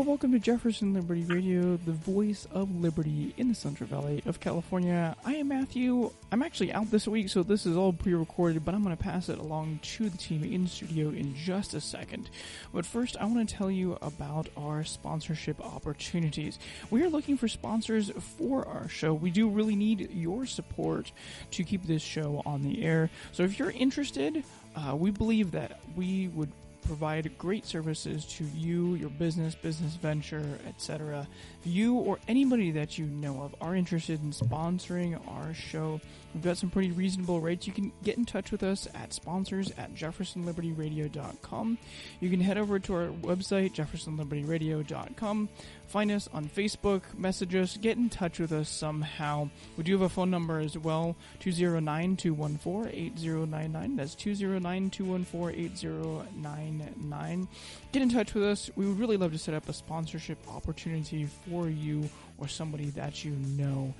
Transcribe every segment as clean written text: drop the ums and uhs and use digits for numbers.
welcome to Jefferson Liberty Radio, the voice of liberty in the Central Valley of California. I am Matthew. I'm actually out this week, so this is all pre-recorded, but I'm going to pass it along to the team in studio in just a second. But first, I want to tell you about our sponsorship opportunities. We are looking for sponsors for our show. We do really need your support to keep this show on the air. So if you're interested, we believe that we would provide great services to you, your business venture, etc. If you or anybody that you know of are interested in sponsoring our show, we've got some pretty reasonable rates. You can get in touch with us at sponsors@jeffersonlibertyradio.com. You can head over to our website, jeffersonlibertyradio.com. Find us on Facebook, message us, get in touch with us somehow. We do have a phone number as well, 209-214-8099. That's 209-214-8099. Get in touch with us. We would really love to set up a sponsorship opportunity for you or somebody that you know.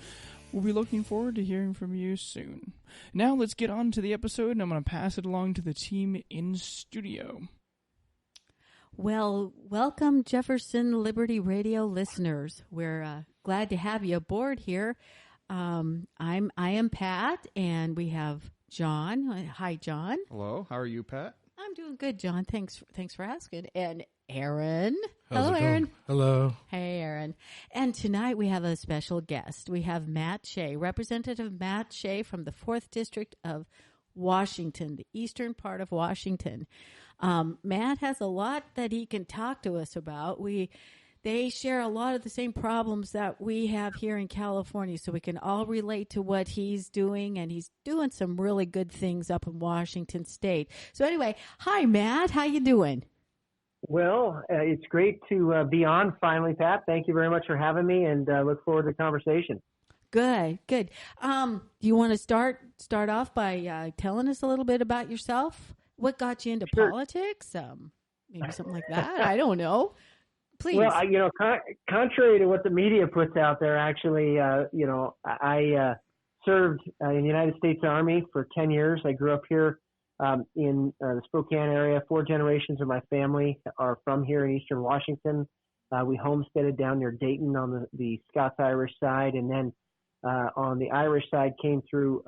We'll be looking forward to hearing from you soon. Now let's get on to the episode, and I'm going to pass it along to the team in studio. Well, welcome, Jefferson Liberty Radio listeners. We're glad to have you aboard here. I am Pat, and we have John. Hi, John. Hello. How are you, Pat? I'm doing good, John. Thanks for asking. And Aaron. How's Hello, it Aaron. going? Hello. Hey, Aaron. And tonight we have a special guest. We have Matt Shea, Representative Matt Shea from the 4th District of Washington, the eastern part of Washington. Matt has a lot that he can talk to us about. They share a lot of the same problems that we have here in California, so we can all relate to what he's doing, and he's doing some really good things up in Washington State. So anyway, hi, Matt. How you doing? Well, it's great to be on finally, Pat. Thank you very much for having me, and look forward to the conversation. Good. Do you want to start off by telling us a little bit about yourself? What got you into politics? Maybe something like that. I don't know. Please. Well, contrary to what the media puts out there, actually, I served in the United States Army for 10 years. I grew up here in the Spokane area. 4 generations of my family are from here in eastern Washington. We homesteaded down near Dayton on the Scots-Irish side, and then on the Irish side came through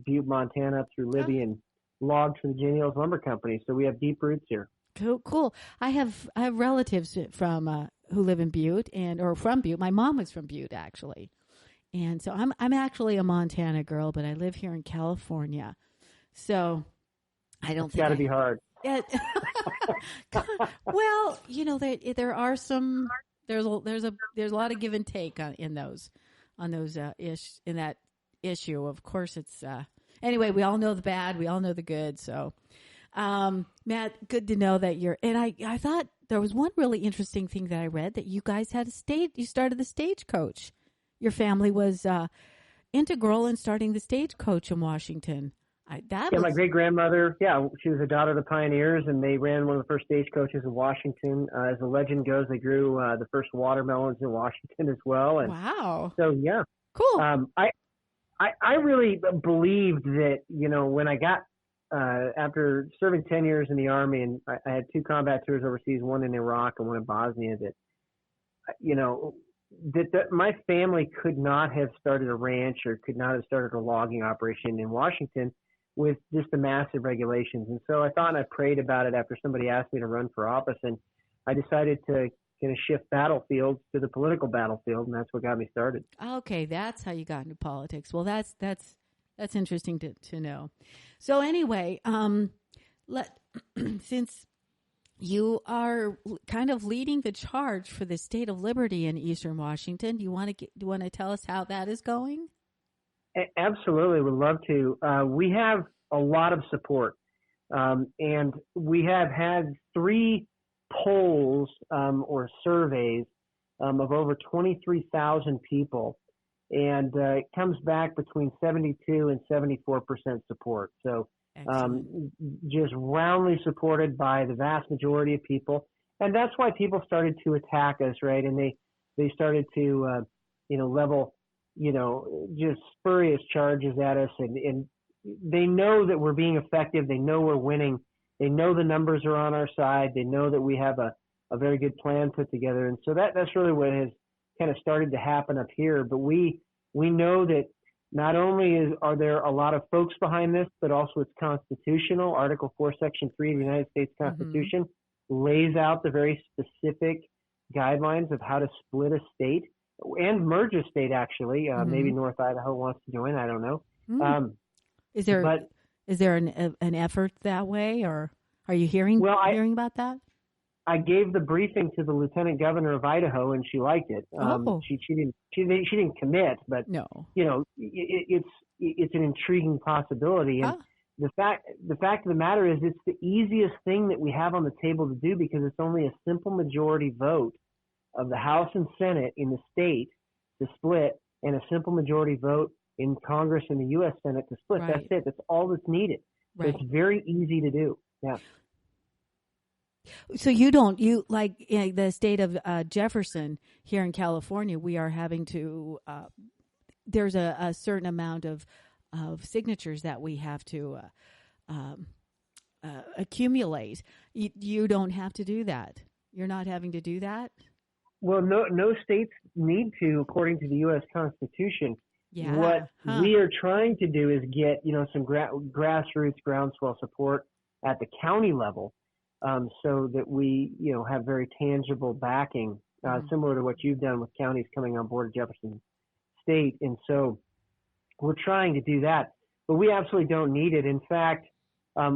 Butte, Montana, through Libby, and logged for the J. Neal's Lumber Company. So we have deep roots here. Cool. I have relatives from who live in Butte or from Butte. My mom was from Butte, actually, and so I'm actually a Montana girl, but I live here in California. So I don't think it's got to be hard. Well, there are some. There's a lot of give and take in that issue. Of course, it's anyway. We all know the bad. We all know the good. So, Matt, good to know that you're. And I thought there was one really interesting thing that I read, that you guys had you started the Stagecoach. Your family was integral in starting the Stagecoach in Washington. My great-grandmother, she was a daughter of the pioneers, and they ran one of the first stagecoaches in Washington. As the legend goes, they grew the first watermelons in Washington as well. And wow. So, yeah. Cool. I really believed that, when I got, after serving 10 years in the Army, and I had 2 combat tours overseas, one in Iraq and one in Bosnia, that my family could not have started a ranch or could not have started a logging operation in Washington with just the massive regulations. And so I thought, and I prayed about it after somebody asked me to run for office, and I decided to kind of shift battlefields to the political battlefield, and that's what got me started. Okay, that's how you got into politics. Well, that's interesting to know. So anyway, since you are kind of leading the charge for the state of liberty in Eastern Washington, do you want to tell us how that is going? Absolutely, would love to. We have a lot of support, and we have had 3 polls or surveys of over 23,000 people, and it comes back between 72 and 74% support. So just roundly supported by the vast majority of people, and that's why people started to attack us, right? And they started to level just spurious charges at us, and they know that we're being effective. They know we're winning. They know the numbers are on our side. They know that we have a a very good plan put together. And so that's really what has kind of started to happen up here. But we know that not only are there a lot of folks behind this, but also it's constitutional. Article 4, Section 3 of the United States Constitution lays out the very specific guidelines of how to split a state and merge a state, actually. Maybe North Idaho wants to join. I don't know. Is there an effort that way, or are you hearing about that? I gave the briefing to the lieutenant governor of Idaho, and she liked it. She didn't commit, but no, it's an intriguing possibility. And the fact of the matter is, it's the easiest thing that we have on the table to do, because it's only a simple majority vote of the House and Senate in the state to split, and a simple majority vote in Congress and the U.S. Senate to split. Right. That's it. That's all that's needed. Right. So it's very easy to do. Yeah. So like the state of Jefferson here in California, we are having to, there's a certain amount of signatures that we have to accumulate. You don't have to do that. You're not having to do that? Well, no states need to, according to the U.S. Constitution. Yeah. What we are trying to do is get, some grassroots groundswell support at the county level, so that we, have very tangible backing, similar to what you've done with counties coming on board Jefferson State. And so we're trying to do that, but we absolutely don't need it. In fact,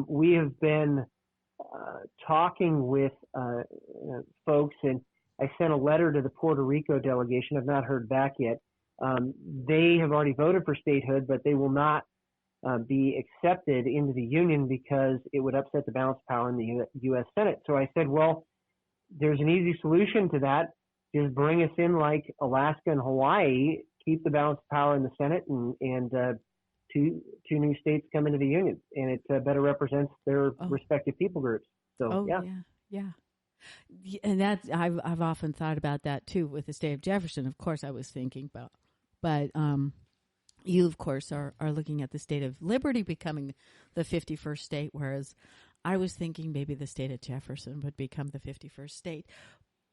we have been talking with folks, and I sent a letter to the Puerto Rico delegation. I've not heard back yet. They have already voted for statehood, but they will not be accepted into the union because it would upset the balance of power in the U.S. Senate. So I said, well, there's an easy solution to that. Just bring us in like Alaska and Hawaii, keep the balance of power in the Senate, and two new states come into the union, and it better represents their respective people groups. So yeah. And that's I've often thought about that too with the state of Jefferson. Of course, I was thinking about, but you of course are looking at the state of Liberty becoming the 51st state, whereas I was thinking maybe the state of Jefferson would become the 51st state.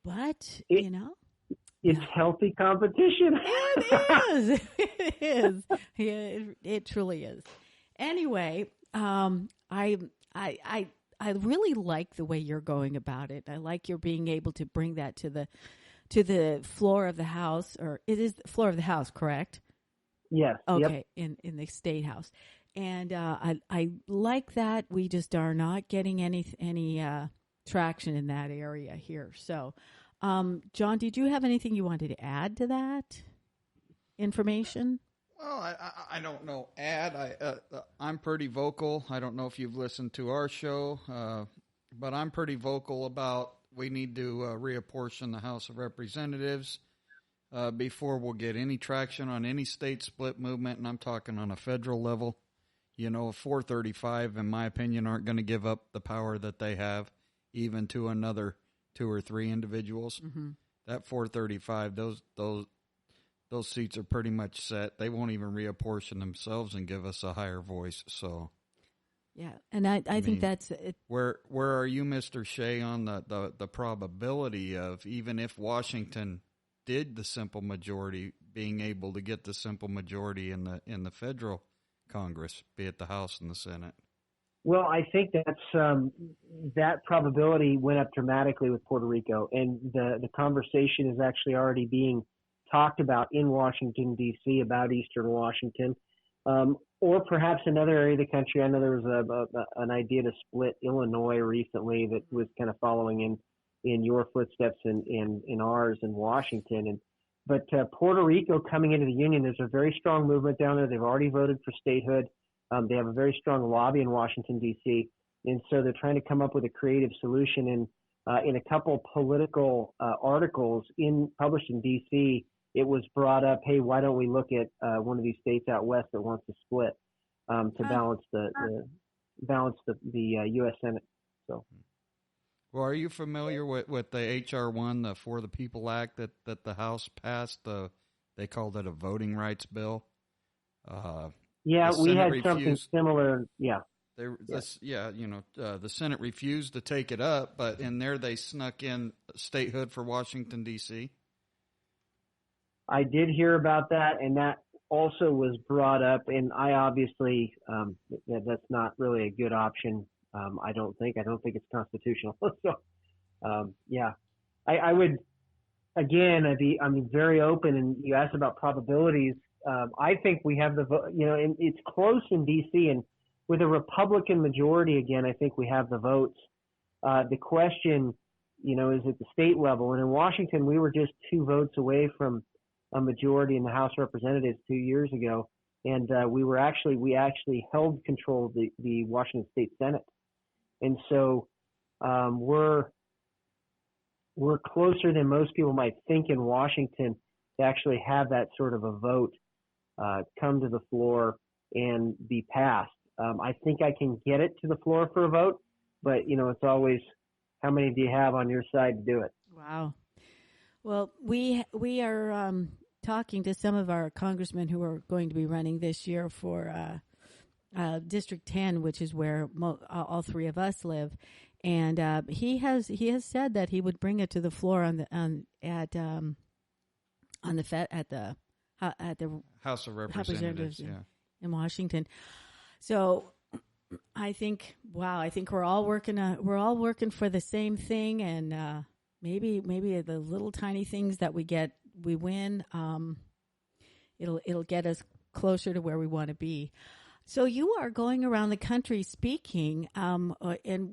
But it's healthy competition. It is. It is. Yeah, it truly is. Anyway, I really like the way you're going about it. I like your being able to bring that to the floor of the House, or it is the floor of the House, correct? Yes. Okay, yep. in the State House. And I like that we just are not getting any traction in that area here. So, John, did you have anything you wanted to add to that information? Well, I don't know. I'm pretty vocal. I don't know if you've listened to our show, but I'm pretty vocal about we need to reapportion the House of Representatives before we'll get any traction on any state split movement, and I'm talking on a federal level. 435, in my opinion, aren't going to give up the power that they have, even to another 2 or 3 individuals. Mm-hmm. That 435, those seats are pretty much set. They won't even reapportion themselves and give us a higher voice. So, yeah, and I think that's it. Where are you, Mr. Shea, on the probability of, even if Washington did the simple majority, being able to get the simple majority in the federal Congress, be it the House and the Senate? Well, I think that's that probability went up dramatically with Puerto Rico, and the conversation is actually already being talked about in Washington, D.C., about Eastern Washington, or perhaps another area of the country. I know there was an idea to split Illinois recently that was kind of following in your footsteps and in ours in Washington. But Puerto Rico coming into the Union, there's a very strong movement down there. They've already voted for statehood. They have a very strong lobby in Washington, D.C., and so they're trying to come up with a creative solution. And in a couple political articles published in D.C., it was brought up, hey, why don't we look at one of these states out west that wants to split to balance the U.S. Senate. So, well, are you familiar with the H.R. 1, the For the People Act that the House passed? They called it a voting rights bill. Yeah, we had refused, something similar. Yeah. The Senate refused to take it up, but in there they snuck in statehood for Washington, D.C. I did hear about that, and that also was brought up, and I obviously, that's not really a good option. I don't think it's constitutional. So, I would, again, I'm very open, and you asked about probabilities. I think we have the vote, and it's close in D.C., and with a Republican majority, again, I think we have the votes. The question, is at the state level, and in Washington, we were just 2 votes away from a majority in the House of Representatives 2 years ago, and we actually held control of the Washington State Senate, and so we're closer than most people might think in Washington to actually have that sort of a vote come to the floor and be passed. I think I can get it to the floor for a vote, but it's always how many do you have on your side to do it? Wow. Well, we are talking to some of our congressmen who are going to be running this year for District 10, which is where all 3 of us live, and he has said that he would bring it to the floor at the House of Representatives, in Washington. So I think we're all working for the same thing, and maybe the little tiny things that we win, it'll get us closer to where we want to be. So you are going around the country speaking, and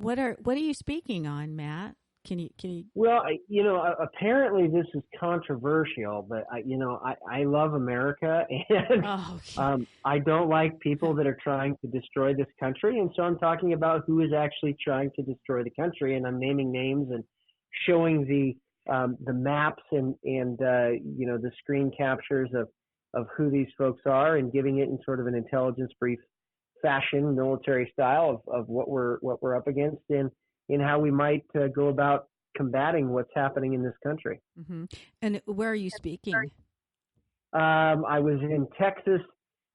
what are you speaking on, Matt? Can you? Well, apparently this is controversial, but I love America, and I don't like people that are trying to destroy this country, and so I'm talking about who is actually trying to destroy the country, and I'm naming names and showing the maps and the screen captures of who these folks are, and giving it in sort of an intelligence brief fashion, military style of what we're up against, and in how we might go about combating what's happening in this country. Mm-hmm. And where are you speaking? I was in Texas,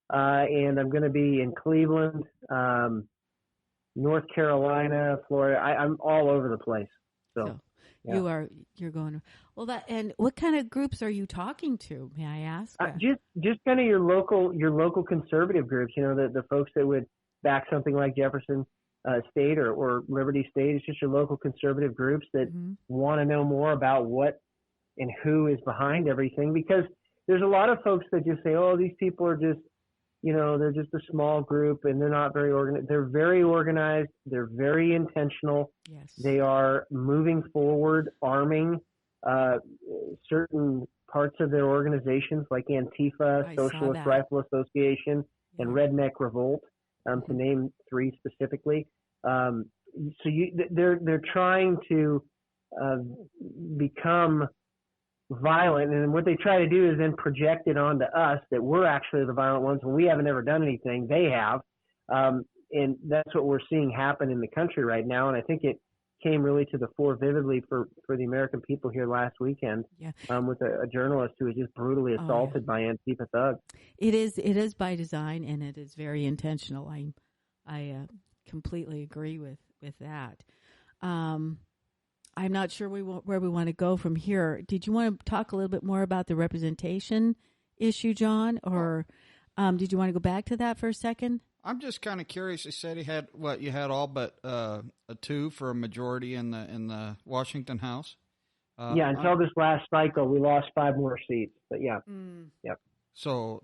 and I'm going to be in Cleveland, North Carolina, Florida. I'm all over the place. So yeah. You're going well. And what kind of groups are you talking to? May I ask? Just kind of your local conservative groups. The folks that would back something like Jefferson State or Liberty State. It's just your local conservative groups that want to know more about what and who is behind everything, because there's a lot of folks that just say, oh, these people are just, they're just a small group and they're not very organized. They're very organized. They're very intentional. Yes. They are moving forward, arming certain parts of their organizations like Antifa, Socialist Rifle Association, and Redneck Revolt. To name 3 specifically. They're trying to become violent, and what they try to do is then project it onto us that we're actually the violent ones when we haven't ever done anything. They have, and that's what we're seeing happen in the country right now. And I think it came really to the fore vividly for the American people here last weekend, with a journalist who was just brutally assaulted by Antifa thugs. It is by design, and it is very intentional. I completely agree with that. I'm not sure where we want to go from here. Did you want to talk a little bit more about the representation issue, John, or did you want to go back to that for a second? I'm just kind of curious. You said you had all but a 2 for a majority in the Washington House. Until this last cycle, we lost 5 more seats. But yeah, yep. So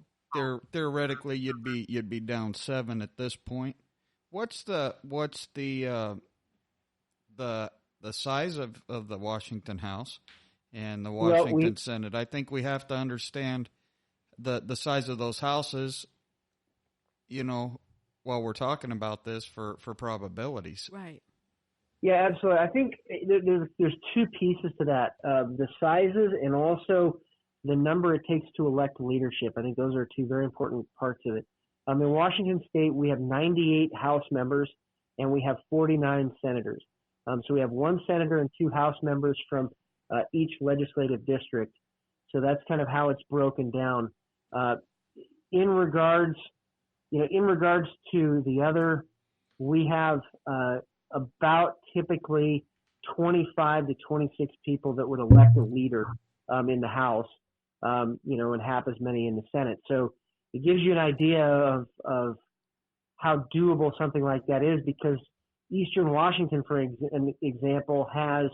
theoretically, you'd be down 7 at this point. What's the size of the Washington House and the Washington Senate? I think we have to understand the size of those houses, while we're talking about this for probabilities. Right. Yeah, absolutely. I think there's 2 pieces to that, the sizes and also the number it takes to elect leadership. I think those are 2 very important parts of it. In Washington State, we have 98 House members and we have 49 senators. So we have 1 senator and 2 House members from each legislative district. So that's kind of how it's broken down. In regards to the other we have about typically 25 to 26 people that would elect a leader in the House, and half as many in the Senate. So it gives you an idea of how doable something like that is, because Eastern Washington, for example, has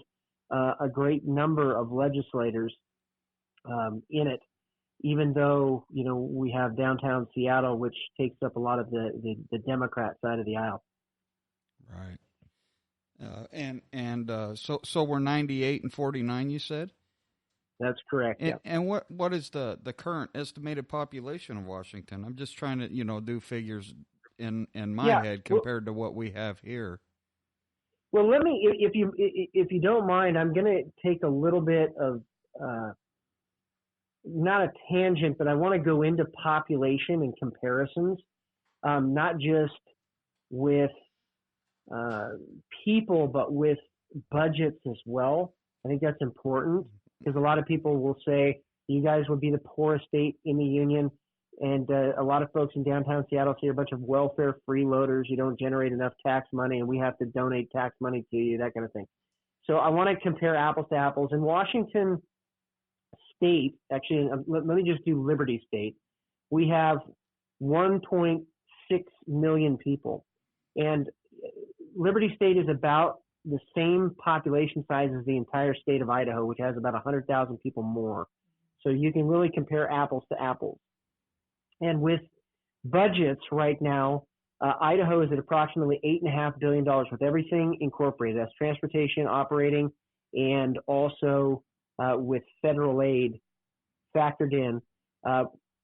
a great number of legislators in it, even though, we have downtown Seattle, which takes up a lot of the Democrat side of the aisle. Right. So we're 98 and 49, you said? That's correct. And, yeah. and what is the current estimated population of Washington? I'm just trying to, do figures in my head compared to what we have here. Well, let me, if you don't mind, I'm going to take a little bit of, not a tangent, but I want to go into population and comparisons, not just with people, but with budgets as well. I think that's important, because a lot of people will say, you guys would be the poorest state in the union. And a lot of folks in downtown Seattle say you're a bunch of welfare freeloaders. You don't generate enough tax money, and we have to donate tax money to you, that kind of thing. So I want to compare apples to apples. In Washington State, actually, let me just do Liberty State. We have 1.6 million people. And Liberty State is about the same population size as the entire state of Idaho, which has about 100,000 people more. So you can really compare apples to apples. And with budgets right now, Idaho is at approximately $8.5 billion with everything incorporated. That's transportation, operating, and also with federal aid factored in.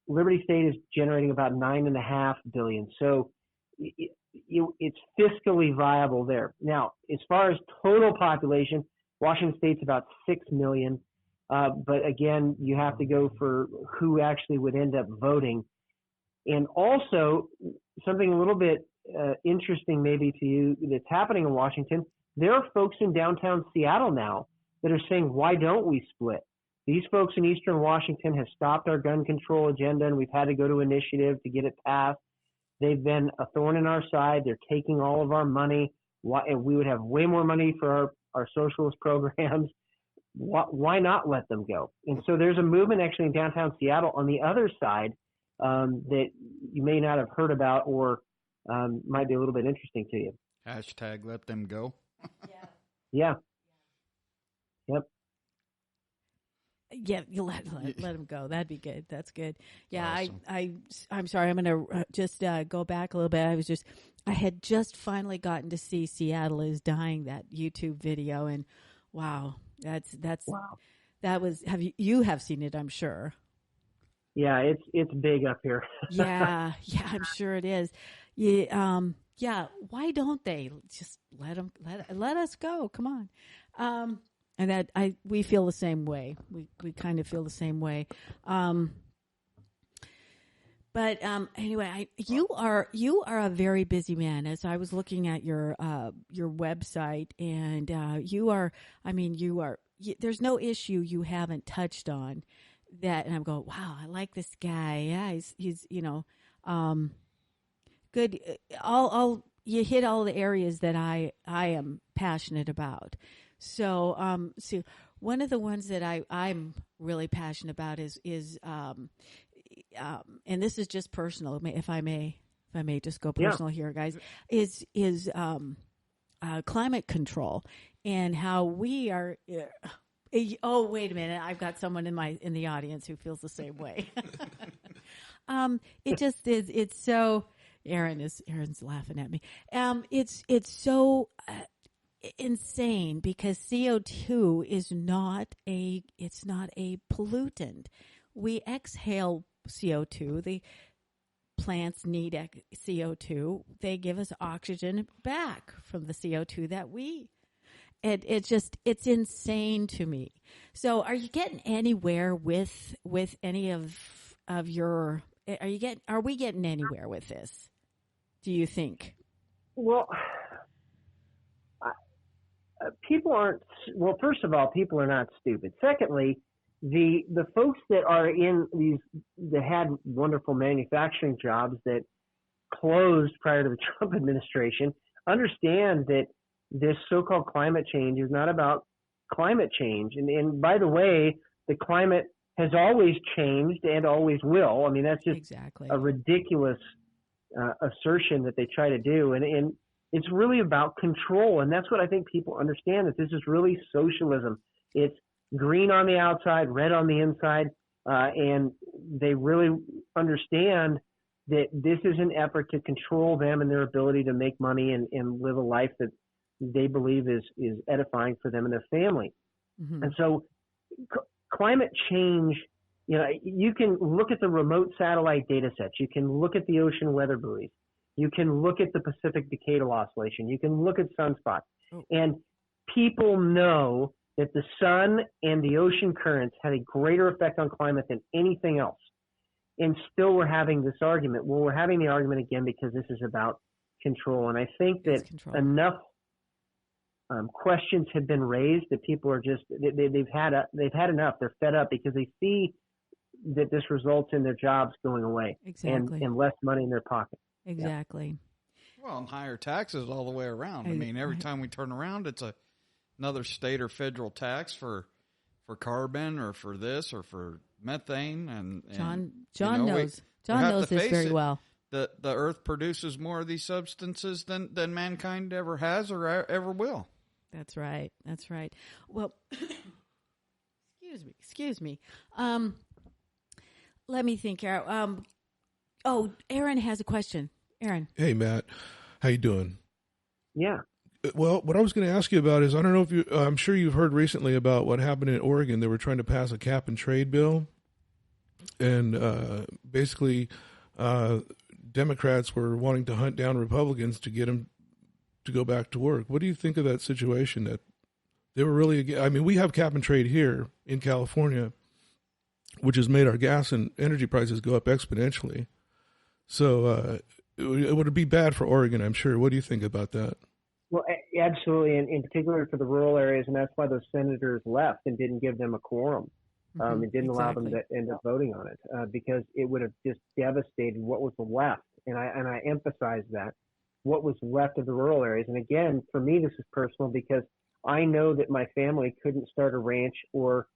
Liberty State is generating about $9.5 billion. So it's fiscally viable there. Now, as far as total population, Washington State's about 6 million. But again, you have to go for who actually would end up voting. And also, something a little bit interesting maybe to you that's happening in Washington, there are folks in downtown Seattle now that are saying, why don't we split? These folks in Eastern Washington have stopped our gun control agenda, and we've had to go to initiative to get it passed. They've been a thorn in our side. They're taking all of our money. And we would have way more money for our socialist programs. Why not let them go? And so there's a movement actually in downtown Seattle on the other side that you may not have heard about, or might be a little bit interesting to you. Hashtag let them go. Yeah. Yep. Yeah, you let them go. That'd be good. That's good. Yeah, Awesome. I'm sorry. I'm going to just go back a little bit. I had just finally gotten to see Seattle is Dying, that YouTube video, and wow, Wow. that was. You have seen it? I'm sure. Yeah, it's big up here. Yeah, I'm sure it is. Yeah. Why don't they just let us go? Come on. And we feel the same way. We kind of feel the same way. But anyway, you are a very busy man. As I was looking at your website, and you are. There's no issue you haven't touched on that. And I'm going, wow, I like this guy. Yeah, he's good. You hit all the areas that I am passionate about. So, one of the ones that I'm really passionate about is and this is just personal, if I may just go personal here, guys, is climate control, and how we are. Oh, wait a minute! I've got someone in the audience who feels the same way. It just is. It's so. Aaron's laughing at me. It's so. Insane, because CO2 is not a pollutant. We exhale CO2. The plants need CO2. They give us oxygen back from the CO2 that we. It's insane to me. So, are you getting anywhere with any of your? Are we getting anywhere with this? Do you think? Well, people aren't. Well, first of all, people are not stupid. Secondly, the folks that are in these that had wonderful manufacturing jobs that closed prior to the Trump administration understand that this so-called climate change is not about climate change. And by the way, the climate has always changed and always will. I mean, that's just Exactly. a ridiculous assertion that they try to do. And it's really about control. And that's what I think people understand, that this is really socialism. It's green on the outside, red on the inside. And they really understand that this is an effort to control them and their ability to make money and live a life that they believe is edifying for them and their family. Mm-hmm. And so climate change, you can look at the remote satellite data sets. You can look at the ocean weather buoys. You can look at the Pacific Decadal Oscillation. You can look at sunspots. Oh. And people know that the sun and the ocean currents have a greater effect on climate than anything else. And still we're having this argument. Well, we're having the argument again because this is about control. And I think that enough questions have been raised that people are just, they've had enough. They're fed up because they see that this results in their jobs going away. Exactly. and less money in their pocket. Exactly. Yeah. Well, and higher taxes all the way around. I mean, every time we turn around, it's another state or federal tax for carbon or for this or for methane. And John knows. John knows this very well. The earth produces more of these substances than mankind ever has or ever will. That's right. That's right. Well, excuse me. Let me think here. Aaron has a question. Aaron. Hey, Matt. How you doing? Yeah. Well, what I was going to ask you about is, I don't know if I'm sure you've heard recently about what happened in Oregon. They were trying to pass a cap and trade bill. And basically, Democrats were wanting to hunt down Republicans to get them to go back to work. What do you think of that situation? That they were really, I mean, we have cap and trade here in California, which has made our gas and energy prices go up exponentially. So it would be bad for Oregon, I'm sure. What do you think about that? Well, absolutely, and in particular for the rural areas, and that's why those senators left and didn't give them a quorum. It didn't allow them to end up voting on it because it would have just devastated what was left. And I emphasize that, what was left of the rural areas. And again, for me, this is personal because I know that my family couldn't start a ranch or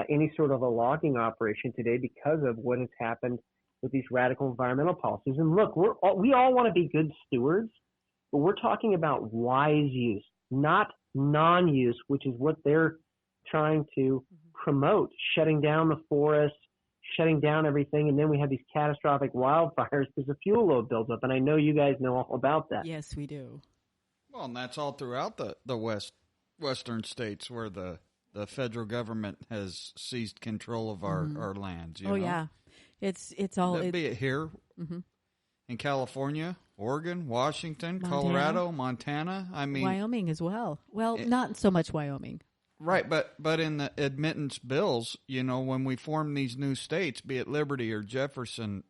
any sort of a logging operation today because of what has happened with these radical environmental policies. And look, we all want to be good stewards, but we're talking about wise use, not non-use, which is what they're trying to promote, shutting down the forests, shutting down everything, and then we have these catastrophic wildfires because the fuel load builds up. And I know you guys know all about that. Yes, we do. Well, and that's all throughout the western states where the federal government has seized control of our lands. You know? Yeah, it's all. Be it here in California, Oregon, Washington, Colorado, Montana. I mean, Wyoming as well. Well, not so much Wyoming. Right, but in the admittance bills, when we form these new states, be it Liberty or Jefferson,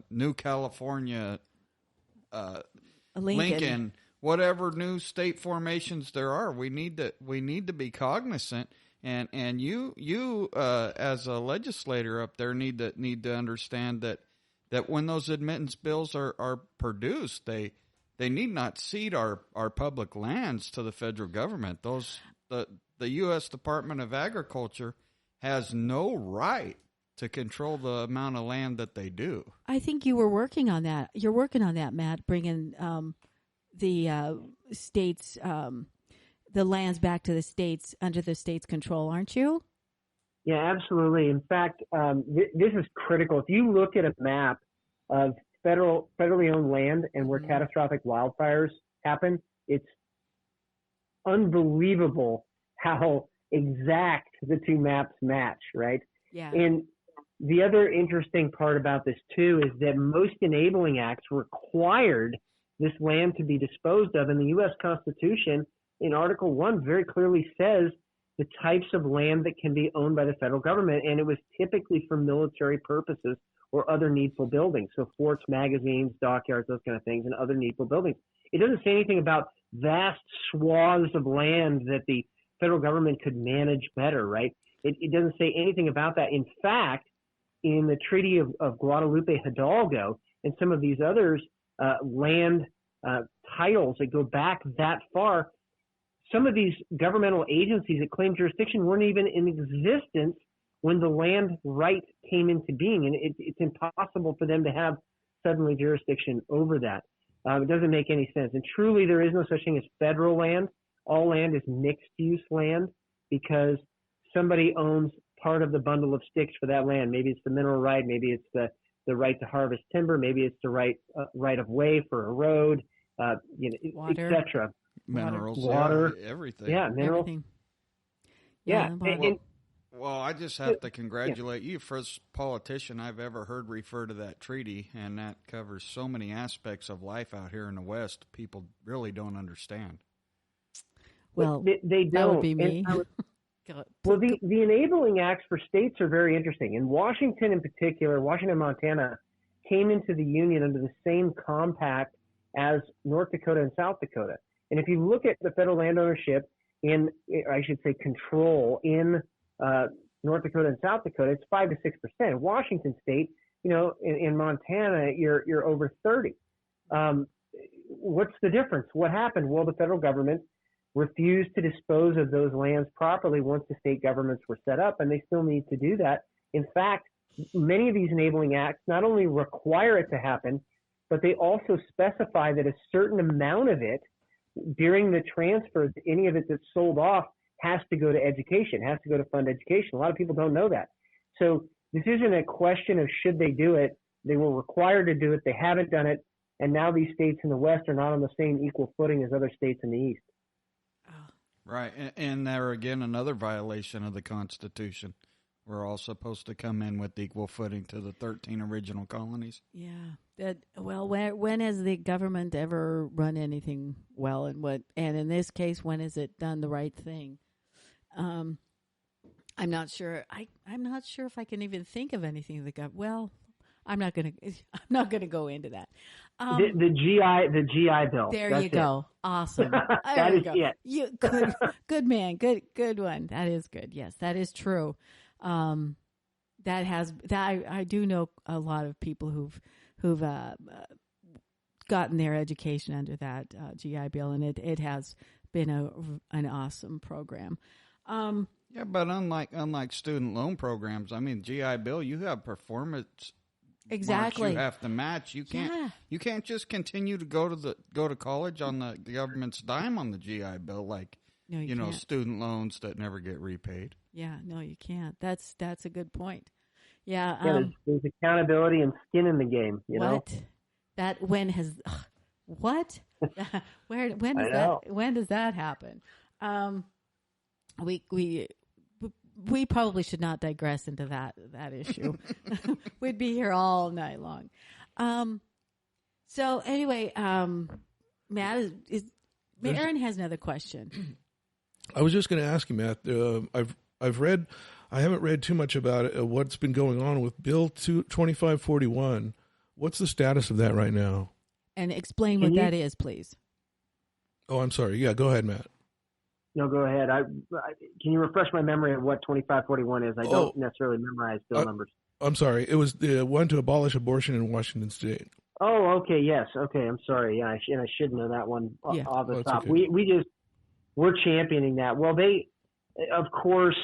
New California, Lincoln, whatever new state formations there are, we need to be cognizant, and you as a legislator up there need to understand that when those admittance bills are produced, they need not cede our public lands to the federal government. The U.S. Department of Agriculture has no right to control the amount of land that they do. I think you were working on that. You're working on that, Matt, bringing the states, the lands back to the states under the state's control, aren't you? Yeah, absolutely. In fact, this is critical. If you look at a map of federally owned land and where catastrophic wildfires happen, it's unbelievable how exact the two maps match, right? Yeah. And the other interesting part about this too is that most enabling acts required this land to be disposed of, and the U.S. Constitution in Article 1 very clearly says the types of land that can be owned by the federal government, and it was typically for military purposes or other needful buildings, so forts, magazines, dockyards, those kind of things, and other needful buildings. It doesn't say anything about vast swaths of land that the federal government could manage better, right? It doesn't say anything about that. In fact, in the Treaty of Guadalupe Hidalgo and some of these others, land titles that go back that far. Some of these governmental agencies that claim jurisdiction weren't even in existence when the land right came into being, and it's impossible for them to have suddenly jurisdiction over that. It doesn't make any sense. And truly, there is no such thing as federal land. All land is mixed-use land because somebody owns part of the bundle of sticks for that land. Maybe it's the mineral right, maybe it's the right to harvest timber, maybe it's the right of way for a road, etc. Minerals, water, everything. Yeah, minerals. Everything. Yeah. Well, I just have to congratulate you. First politician I've ever heard refer to that treaty, and that covers so many aspects of life out here in the West. People really don't understand. Well, they don't. That would be me. Well, the enabling acts for states are very interesting. In Washington in particular, Washington and Montana came into the Union under the same compact as North Dakota and South Dakota. And if you look at the federal land ownership control in North Dakota and South Dakota, it's 5 to 6%. Washington State, in Montana, you're over 30. What's the difference? What happened? Well, the federal government refused to dispose of those lands properly once the state governments were set up, and they still need to do that. In fact, many of these enabling acts not only require it to happen, but they also specify that a certain amount of it during the transfer, any of it that's sold off has to go to education, has to go to fund education. A lot of people don't know that. So this isn't a question of should they do it. They were required to do it. They haven't done it. And now these states in the West are not on the same equal footing as other states in the East. Right. And they're, again, another violation of the Constitution. We're all supposed to come in with equal footing to the 13 original colonies. Yeah. When has the government ever run anything well, and in this case, when has it done the right thing? I'm not sure. I'm not sure if I can even think of anything that got well. I'm not gonna go into that. The GI Bill. There That's you go. It. Awesome. That is it. You good man. Good one. That is good. Yes, that is true. I do know a lot of people who've gotten their education under that GI Bill, and it has been an awesome program. Yeah, but unlike student loan programs, I mean, GI Bill, you have performance. Exactly. You have to match. You can't just continue to go to college on the government's dime on the GI Bill, like can't. Student loans that never get repaid. Yeah, no, you can't. That's a good point. Yeah. There's accountability and skin in the game. You know that when has what? When does that happen? We probably should not digress into that issue. We'd be here all night long. So anyway, Matt Aaron has another question. I was just going to ask you, Matt. I haven't read too much about it. What's been going on with Bill 2541? What's the status of that right now? And explain what that is, please. Oh, I'm sorry. Yeah, go ahead, Matt. No, go ahead. Can you refresh my memory of what 2541 is? I don't necessarily memorize bill numbers. I'm sorry. It was the one to abolish abortion in Washington State. Oh, okay. Yes. Okay. I'm sorry. Yeah, I should know that one off the top. Okay. We're championing that. Well, of course,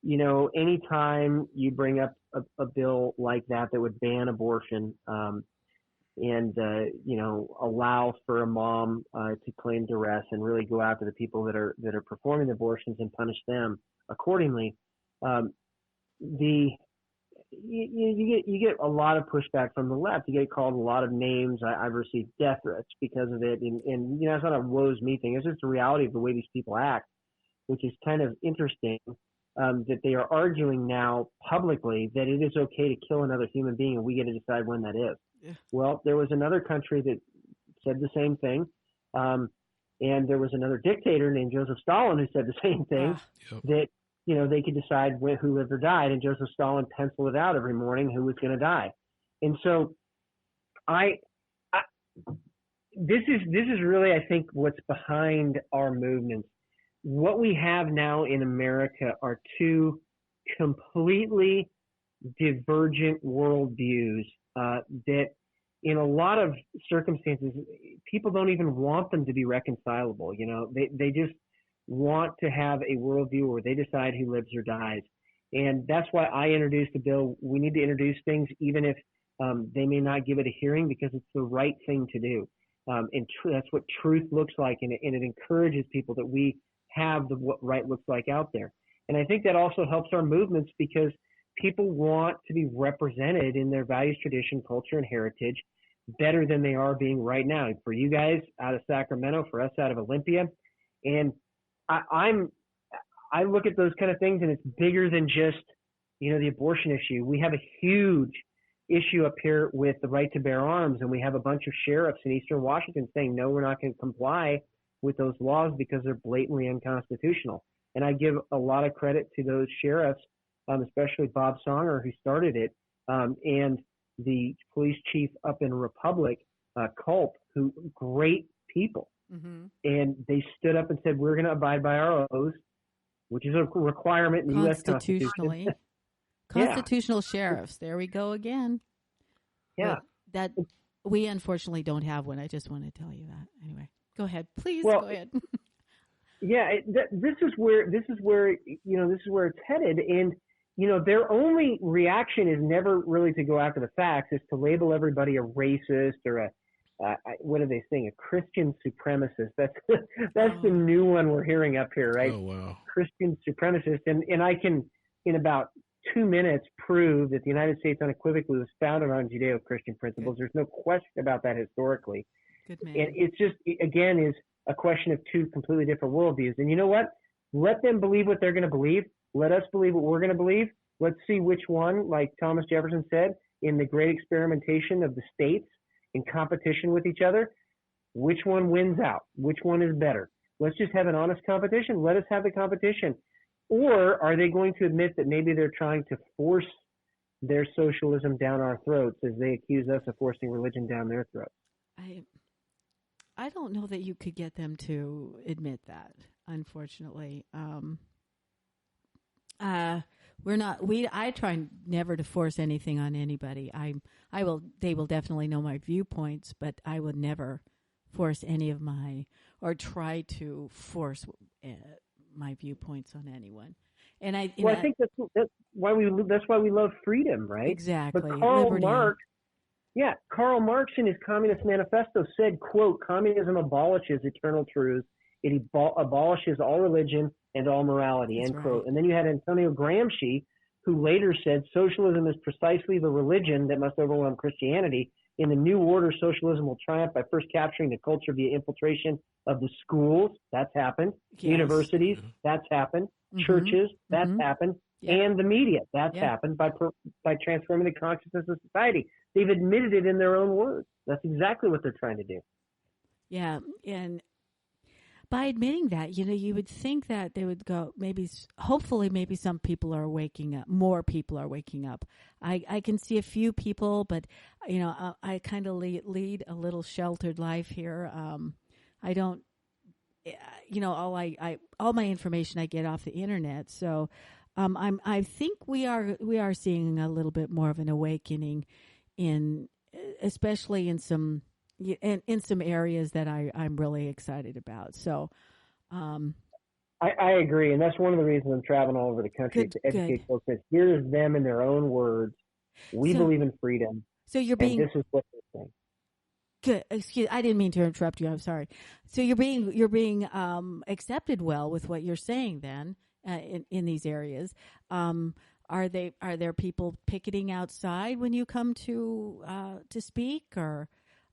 anytime you bring up a bill like that would ban abortion, and allow for a mom to claim duress and really go after the people that are performing the abortions and punish them accordingly. You get a lot of pushback from the left. You get called a lot of names. I've received death threats because of it, and it's not a woe's me thing. It's just the reality of the way these people act, which is kind of interesting. That they are arguing now publicly that it is okay to kill another human being and we get to decide when that is. Yeah. Well, there was another country that said the same thing. And there was another dictator named Joseph Stalin who said the same thing, that, they could decide who lived or died. And Joseph Stalin penciled it out every morning who was going to die. And so this is really, I think, what's behind our movements. What we have now in America are two completely divergent worldviews that in a lot of circumstances, people don't even want them to be reconcilable. They just want to have a worldview where they decide who lives or dies. And that's why I introduced the bill. We need to introduce things even if they may not give it a hearing, because it's the right thing to do. That's what truth looks like, and it encourages people that we have what right looks like out there. And I think that also helps our movements, because people want to be represented in their values, tradition, culture, and heritage better than they are being right now. For you guys out of Sacramento, for us out of Olympia. And I look at those kind of things, and it's bigger than just, the abortion issue. We have a huge issue up here with the right to bear arms, and we have a bunch of sheriffs in Eastern Washington saying, no, we're not going to comply with those laws because they're blatantly unconstitutional. And I give a lot of credit to those sheriffs, especially Bob Songer, who started it, and the police chief up in Republic, Culp, who great people. Mm-hmm. And they stood up and said, we're going to abide by our oaths, which is a requirement in the U.S. Constitution. Constitutional sheriffs. There we go again. Yeah. But that we unfortunately don't have one. I just want to tell you that. Anyway, go ahead. Please go ahead. Yeah, this is where it's headed. And, their only reaction is never really to go after the facts, is to label everybody a racist or what are they saying? A Christian supremacist. That's the new one we're hearing up here, right? Oh, wow. Christian supremacist. And I can, in about 2 minutes, prove that the United States unequivocally was founded on Judeo-Christian principles. There's no question about that historically. Good man. And it's just, again, is a question of two completely different worldviews. And you know what? Let them believe what they're going to believe. Let us believe what we're going to believe. Let's see which one, like Thomas Jefferson said, in the great experimentation of the states in competition with each other, which one wins out? Which one is better? Let's just have an honest competition. Let us have the competition. Or are they going to admit that maybe they're trying to force their socialism down our throats as they accuse us of forcing religion down their throats? I don't know that you could get them to admit that, unfortunately. I try never to force anything on anybody. They will definitely know my viewpoints, but I would never force any of or try to force my viewpoints on anyone. And I think that's why we love freedom, right? Exactly. But Karl Marx in his Communist Manifesto said, quote, "Communism abolishes eternal truths. It abolishes all religion and all morality," end quote. And then you had Antonio Gramsci, who later said, "Socialism is precisely the religion that must overwhelm Christianity. In the new order, socialism will triumph by first capturing the culture via infiltration of the schools." That's happened. Yes. Universities. That's happened. Mm-hmm. Churches. That's happened. Yeah. And the media. That's happened by transforming the consciousness of society. They've admitted it in their own words. That's exactly what they're trying to do. Yeah. And by admitting that, you would think that they would go, hopefully some people are waking up. More people are waking up. I can see a few people, but, I kind of lead a little sheltered life here. I don't, all my information I get off the internet. So, I think we are seeing a little bit more of an awakening especially in some areas that I'm really excited about. So, I agree, and that's one of the reasons I'm traveling all over the country to educate folks. That here's them in their own words. We believe in freedom. So you're being. And this is what they're saying. Good. Excuse. I didn't mean to interrupt you. I'm sorry. So you're being accepted well with what you're saying then in these areas. Are there people picketing outside when you come to speak or?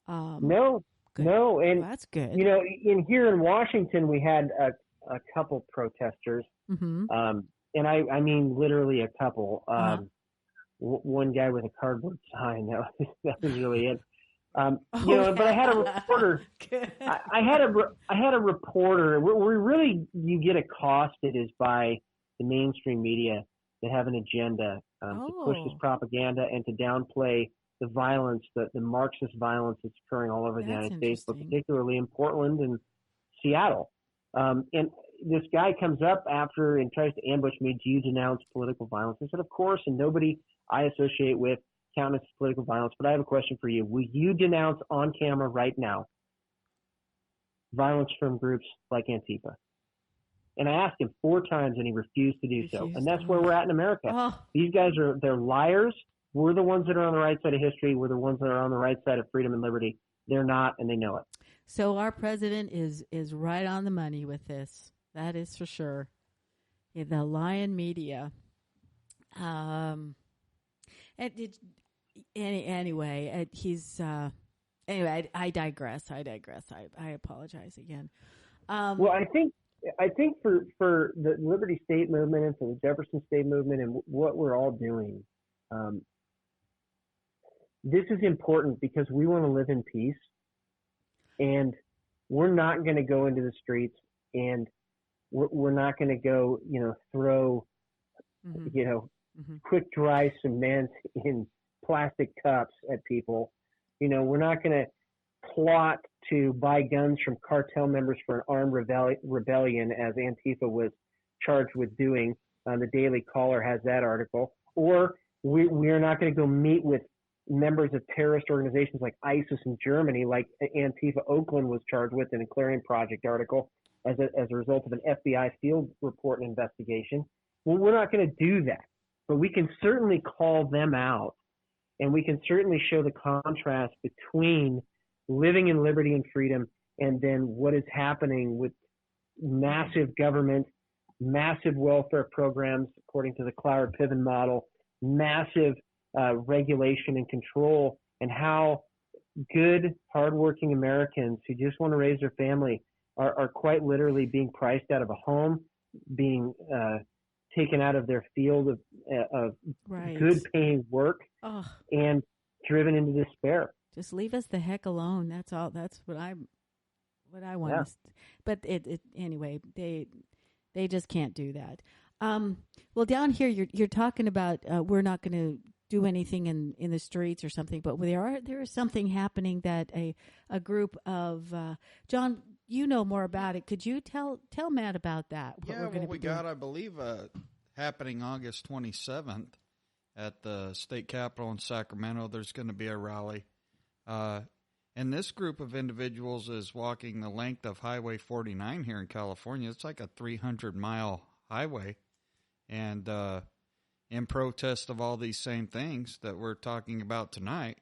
No. Good. No, and well, that's good. Here in Washington, we had a couple protesters, and I mean literally a couple. One guy with a cardboard sign. That was really it. But I had a reporter. I had a reporter. Where really you get accosted is by the mainstream media that have an agenda to push this propaganda and to downplay the violence, the Marxist violence that's occurring all over the United States, but particularly in Portland and Seattle. And this guy comes up after and tries to ambush me. "Do you denounce political violence?" I said, "Of course." And nobody I associate with countenance political violence, but I have a question for you. Will you denounce on camera right now violence from groups like Antifa? And I asked him 4 times, and he refused to do so. And that's where we're at in America. Oh. These guys they're liars. We're the ones that are on the right side of history. We're the ones that are on the right side of freedom and liberty. They're not, and they know it. So our president is right on the money with this. That is for sure. Yeah, the lying media. Anyway, I digress. I apologize again. Well, I think for the Liberty State movement and for the Jefferson State movement and what we're all doing, this is important because we want to live in peace, and we're not going to go into the streets, and we're not going to go, throw, quick dry cement in plastic cups at people. We're not going to plot to buy guns from cartel members for an armed rebellion, as Antifa was charged with doing. The Daily Caller has that article. Or we are not going to go meet with members of terrorist organizations like ISIS in Germany, like Antifa Oakland was charged with in a Clarion Project article as a result of an FBI field report and investigation. Well, we're not going to do that, but we can certainly call them out, and we can certainly show the contrast between living in liberty and freedom and then what is happening with massive government, massive welfare programs, according to the Cloward-Piven model, massive regulation and control, and how good, hardworking Americans who just want to raise their family are quite literally being priced out of a home, being taken out of their field of right. good-paying work, and driven into despair. Just leave us the heck alone. That's all. That's what I want. Yeah. But anyway, they just can't do that. Well, down here you're talking about we're not going to do anything in the streets or something, but there is something happening that a group of John, you know more about it. Could you tell Matt about that? Got, I believe, happening August 27th at the state capitol in Sacramento. There's going to be a rally. And this group of individuals is walking the length of Highway 49 here in California. It's like a 300-mile highway. And in protest of all these same things that we're talking about tonight,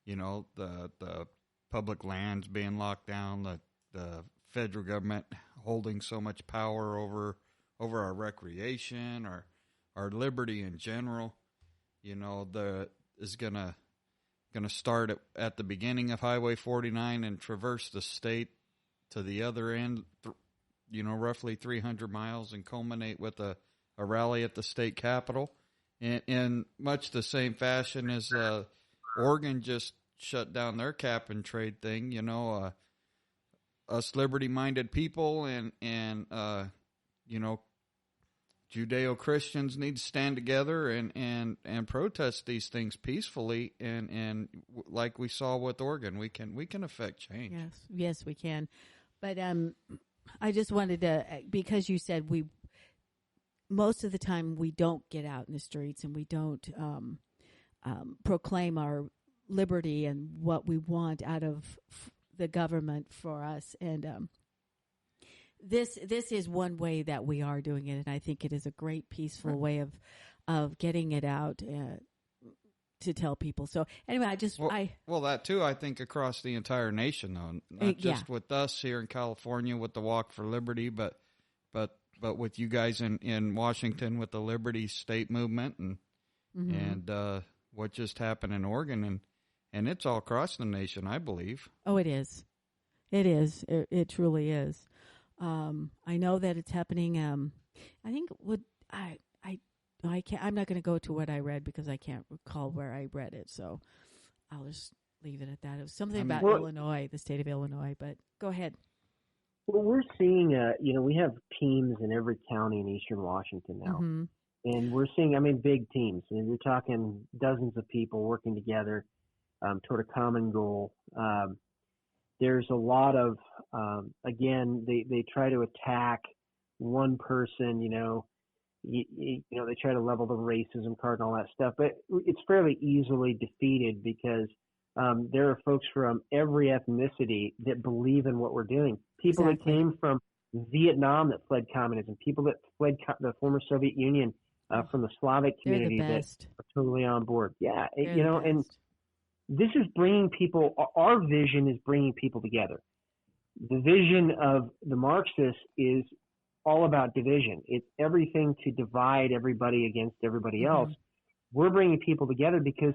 the public lands being locked down, the federal government holding so much power over our recreation, our liberty in general, is going to start at the beginning of Highway 49 and traverse the state to the other end, roughly 300 miles, and culminate with a rally at the state capitol. In much the same fashion as Oregon just shut down their cap and trade thing, us liberty-minded people and Judeo-Christians need to stand together and protest these things peacefully, and like we saw with Oregon, we can affect change. Yes, we can. But I just wanted to, because you said most of the time we don't get out in the streets and we don't proclaim our liberty and what we want out of the government for us, and This is one way that we are doing it, and I think it is a great peaceful way of getting it out to tell people. So anyway, that too. I think across the entire nation, though, not just with us here in California with the Walk for Liberty, but with you guys in Washington with the Liberty State movement and what just happened in Oregon, and it's all across the nation, I believe. Oh, it is. It truly is. I know that it's happening. I think I'm not going to go to what I read because I can't recall where I read it. So I'll just leave it at that. It was something about Illinois, the state of Illinois, but go ahead. Well, we're seeing, we have teams in every county in Eastern Washington now. Mm-hmm. And we're seeing, big teams. I mean, we're talking dozens of people working together toward a common goal. There's a lot of, again, they try to attack one person, they try to level the racism card and all that stuff, but it's fairly easily defeated because there are folks from every ethnicity that believe in what we're doing. People that came from Vietnam that fled communism, people that fled the former Soviet Union from the Slavic community that are totally on board. Yeah, and this is bringing people. Our vision is bringing people together. The vision of the Marxists is all about division. It's everything to divide everybody against everybody else. We're bringing people together because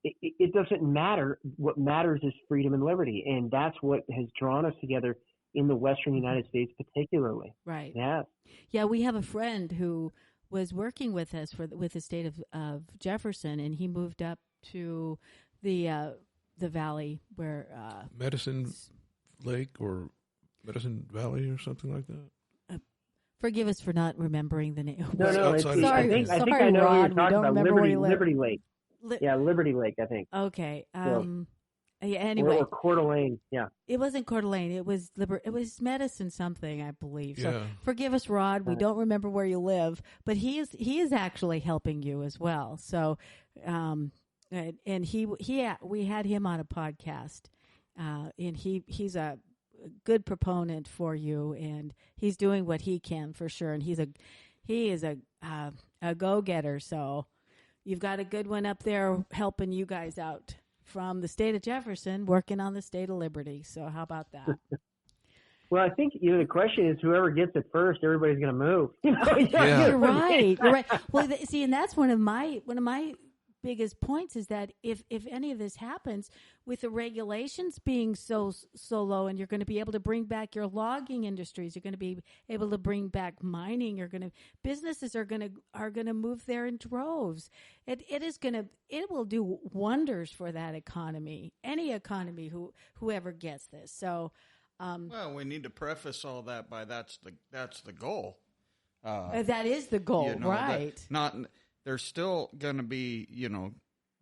it doesn't matter. What matters is freedom and liberty, and that's what has drawn us together in the Western United States, particularly. Right. Yeah. Yeah, we have a friend who was working with us with the state of Jefferson, and he moved up to the valley where Medicine Lake or Medicine Valley or something like that. Forgive us for not remembering the name. No. Sorry, I think I know Rod, what you're talking about. Liberty Lake. Yeah, Liberty Lake, I think. Okay. Yeah, anyway, or Coeur d'Alene. Yeah, it wasn't Coeur d'Alene. It was It was Medicine something, I believe. So Yeah. forgive us, Rod. We don't remember where you live, but he is actually helping you as well. So, and we had him on a podcast, and he's a good proponent for you, and he's doing what he can for sure. And he is a go getter. So you've got a good one up there helping you guys out from the state of Jefferson, working on the state of Liberty. So how about that? Well, I think the question is whoever gets it first, everybody's going to move. Yeah. You're right. You're right. Well, see, and that's one of my biggest points is that if any of this happens with the regulations being so low, and you're going to be able to bring back your logging industries, you're going to be able to bring back mining, businesses are going to move there in droves. It will do wonders for that economy, any economy, whoever gets this. So, well, we need to preface all that by that's the goal. that is the goal, right? There's still going to be,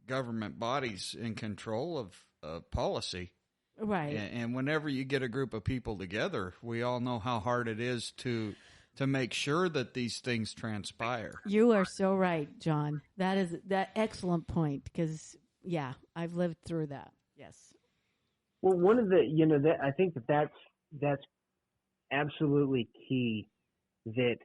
government bodies in control of policy. Right. And whenever you get a group of people together, we all know how hard it is to make sure that these things transpire. You are so right, John. That excellent point, because, yeah, I've lived through that. Yes. Well, one of the, I think that's absolutely key, that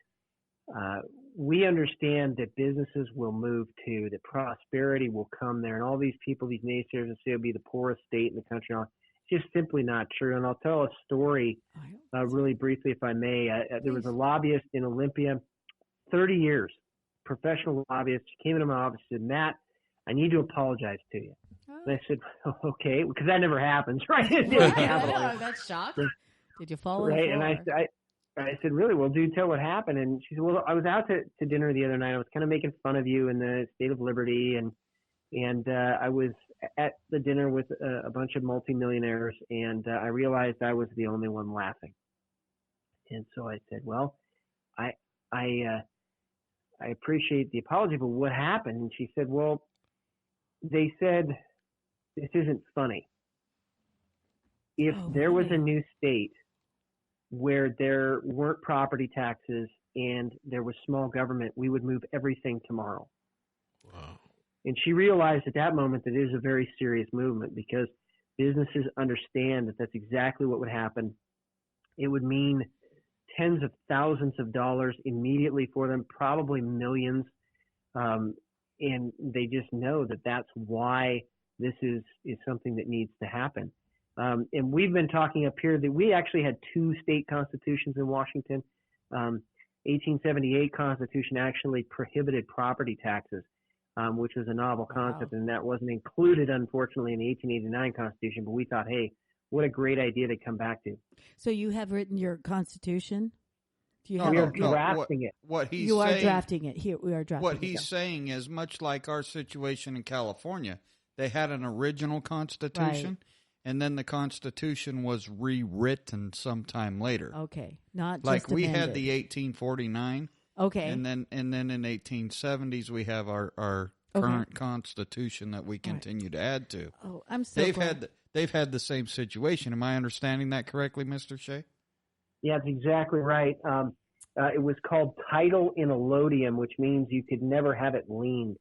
we understand that businesses will move to, that prosperity will come there, and all these people, these naysayers, will say it'll be the poorest state in the country. It's just simply not true. And I'll tell a story really briefly, if I may. There was a lobbyist in Olympia, 30 years, professional lobbyist. She came into my office and said, "Matt, I need to apologize to you." And I said, "Okay," because that never happens, right? That's shocking. Did you fall right? on the And floor? I said, "Really? Well, do tell what happened." And she said, "Well, I was out to dinner the other night. I was kind of making fun of you in the state of Liberty, and I was at the dinner with a bunch of multimillionaires, and I realized I was the only one laughing." And so I said, "Well, I appreciate the apology, but what happened?" And she said, "Well, they said this isn't funny. If there was a new state where there weren't property taxes and there was small government, we would move everything tomorrow." Wow. And she realized at that moment that it is a very serious movement, because businesses understand that that's exactly what would happen. It would mean tens of thousands of dollars immediately for them, probably millions. And they just know that that's why this is something that needs to happen. And we've been talking up here that we actually had two state constitutions in Washington. 1878 Constitution actually prohibited property taxes, which was a novel concept, and that wasn't included, unfortunately, in the 1889 Constitution. But we thought, hey, what a great idea to come back to. So you have written your Constitution? We are drafting it. You are drafting it. Here, we are drafting it. What he's saying is much like our situation in California. They had an original Constitution. Right. And then the Constitution was rewritten sometime later. Okay, not just like we amended. had the 1849. Okay, and then in 1870s we have our current Constitution that we continue to add to. Oh, I'm so glad. They've had the same situation. Am I understanding that correctly, Mr. Shea? Yeah, that's exactly right. It was called title inelodium, which means you could never have it liened,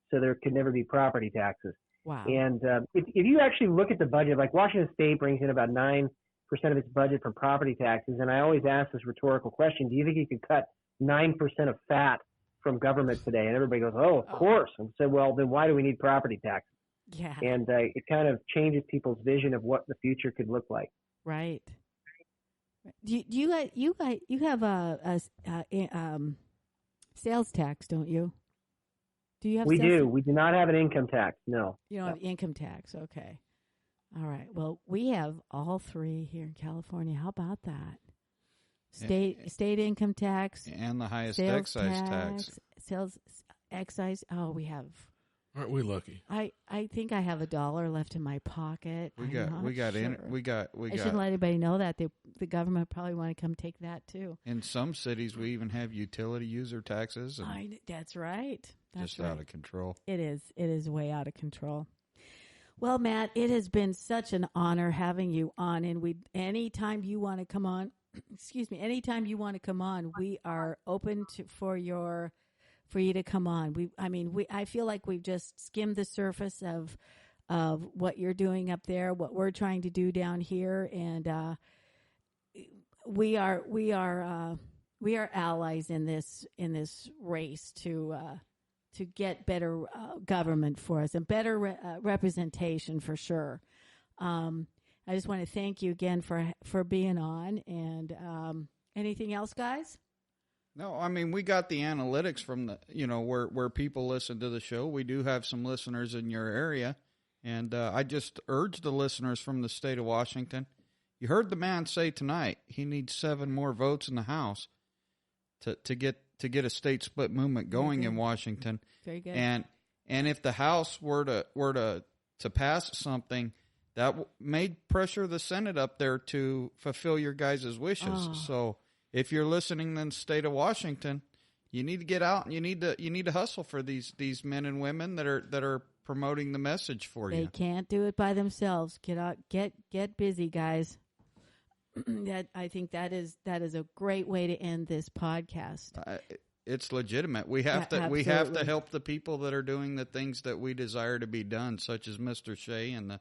so there could never be property taxes. Wow. And if you actually look at the budget, like Washington State brings in about 9% of its budget from property taxes, and I always ask this rhetorical question: do you think you could cut 9% of fat from government today? And everybody goes, "Oh, of course." And so, well, then why do we need property taxes? Yeah. And it kind of changes people's vision of what the future could look like. Right. Do you have a sales tax, don't you? Do you have? We sales do. tax? We do not have an income tax. No. You don't have income tax. Okay. All right. Well, we have all three here in California. How about that? State income tax and the highest sales excise tax. Sales excise. Oh, we have. Aren't we lucky? I think I have $1 left in my pocket. We got I shouldn't let anybody know that the government probably want to come take that too. In some cities, we even have utility user taxes. That's right. That's just right. out of control. It is. It is way out of control. Well, Matt, it has been such an honor having you on, and anytime you want to come on, anytime you want to come on, we are open for you to come on. I feel like we've just skimmed the surface of what you're doing up there, what we're trying to do down here, and we are allies in this race to get better government for us and better representation for sure. I just want to thank you again for being on. And anything else, guys? No, I mean, we got the analytics from where people listen to the show. We do have some listeners in your area. And I just urge the listeners from the state of Washington. You heard the man say tonight he needs 7 more votes in the House to get a state split movement going in Washington. Very good. And if the House were to pass something, that may pressure the Senate up there to fulfill your guys' wishes. Oh. So if you're listening in the state of Washington, you need to get out and you need to hustle for these men and women that are promoting the message for you. They can't do it by themselves. Get out, get busy, guys. I think that is a great way to end this podcast. It's legitimate. We have to help the people that are doing the things that we desire to be done, such as Mr. Shea and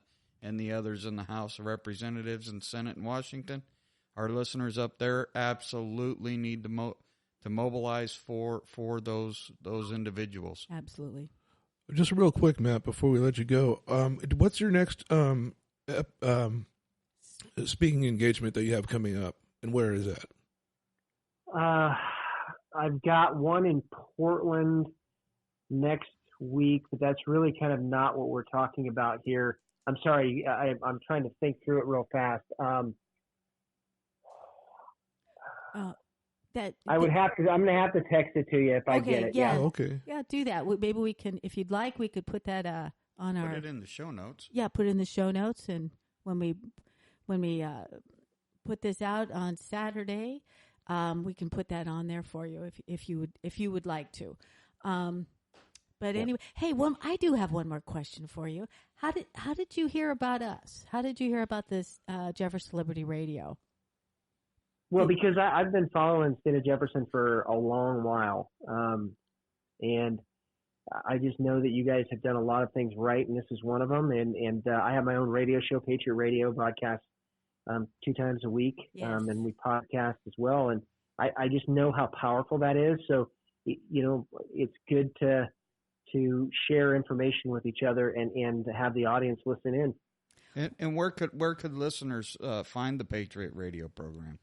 the others in the House of Representatives and Senate in Washington. Our listeners up there absolutely need to mobilize for those individuals. Absolutely. Just real quick, Matt, before we let you go, what's your next speaking engagement that you have coming up, and where is that? I've got one in Portland next week, but that's really kind of not what we're talking about here. I'm sorry, I'm trying to think through it real fast. I'm going to have to text it to you if I get it. Yeah. Oh, okay. Yeah, do that. Maybe we can, if you'd like, we could put that on our. Put it in the show notes. Yeah, put it in the show notes, and when we put this out on Saturday, we can put that on there for you if you would like to. But anyway, hey, I do have one more question for you. How did you hear about us? How did you hear about this Jefferson Liberty Radio? Well, because I've been following State of Jefferson for a long while, and I just know that you guys have done a lot of things right, and this is one of them. And I have my own radio show, Patriot Radio, broadcast 2 times a week, yes. And we podcast as well. And I just know how powerful that is. So, it's good to share information with each other and to have the audience listen in. And where could listeners find the Patriot Radio program?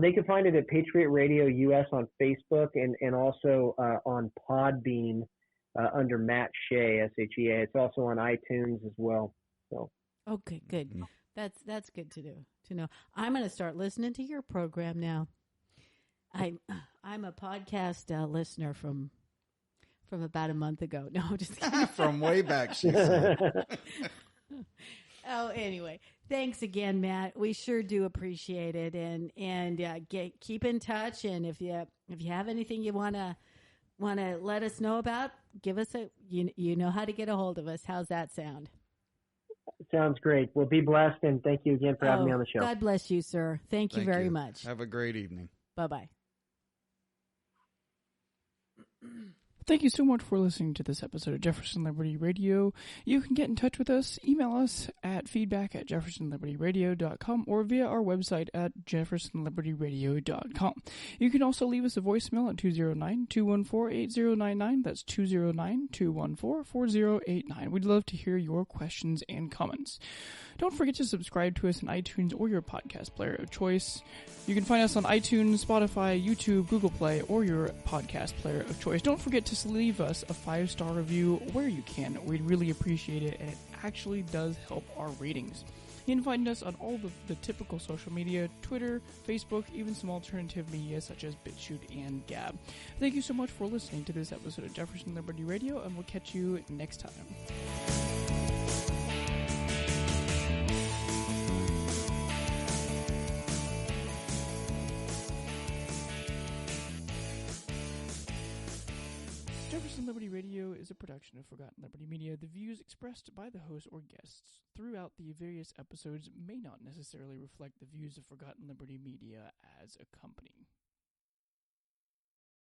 They can find it at Patriot Radio US on Facebook and also on Podbean under Matt Shea, Shea. It's also on iTunes as well. So. Okay, good. Mm-hmm. That's good to know. I'm going to start listening to your program now. I'm a podcast listener from about a month ago. No, I'm just kidding. From way back, she said. Oh, anyway, thanks again, Matt. We sure do appreciate it, and keep in touch. And if you have anything you wanna let us know about, give us you know how to get a hold of us. How's that sound? Sounds great. Well, be blessed, and thank you again for having me on the show. God bless you, sir. Thank you very much. Have a great evening. Bye-bye. Thank you so much for listening to this episode of Jefferson Liberty Radio. You can get in touch with us, email us at feedback@jeffersonlibertyradio.com or via our website at jeffersonlibertyradio.com. You can also leave us a voicemail at 209-214-8099. That's 209-214-4089. We'd love to hear your questions and comments. Don't forget to subscribe to us on iTunes or your podcast player of choice. You can find us on iTunes, Spotify, YouTube, Google Play, or your podcast player of choice. Don't forget to leave us a 5-star review where you can. We'd really appreciate it, and it actually does help our ratings. You can find us on all the typical social media, Twitter, Facebook, even some alternative media such as BitChute and Gab. Thank you so much for listening to this episode of Jefferson Liberty Radio, and we'll catch you next time. Jefferson Liberty Radio is a production of Forgotten Liberty Media. The views expressed by the host or guests throughout the various episodes may not necessarily reflect the views of Forgotten Liberty Media as a company.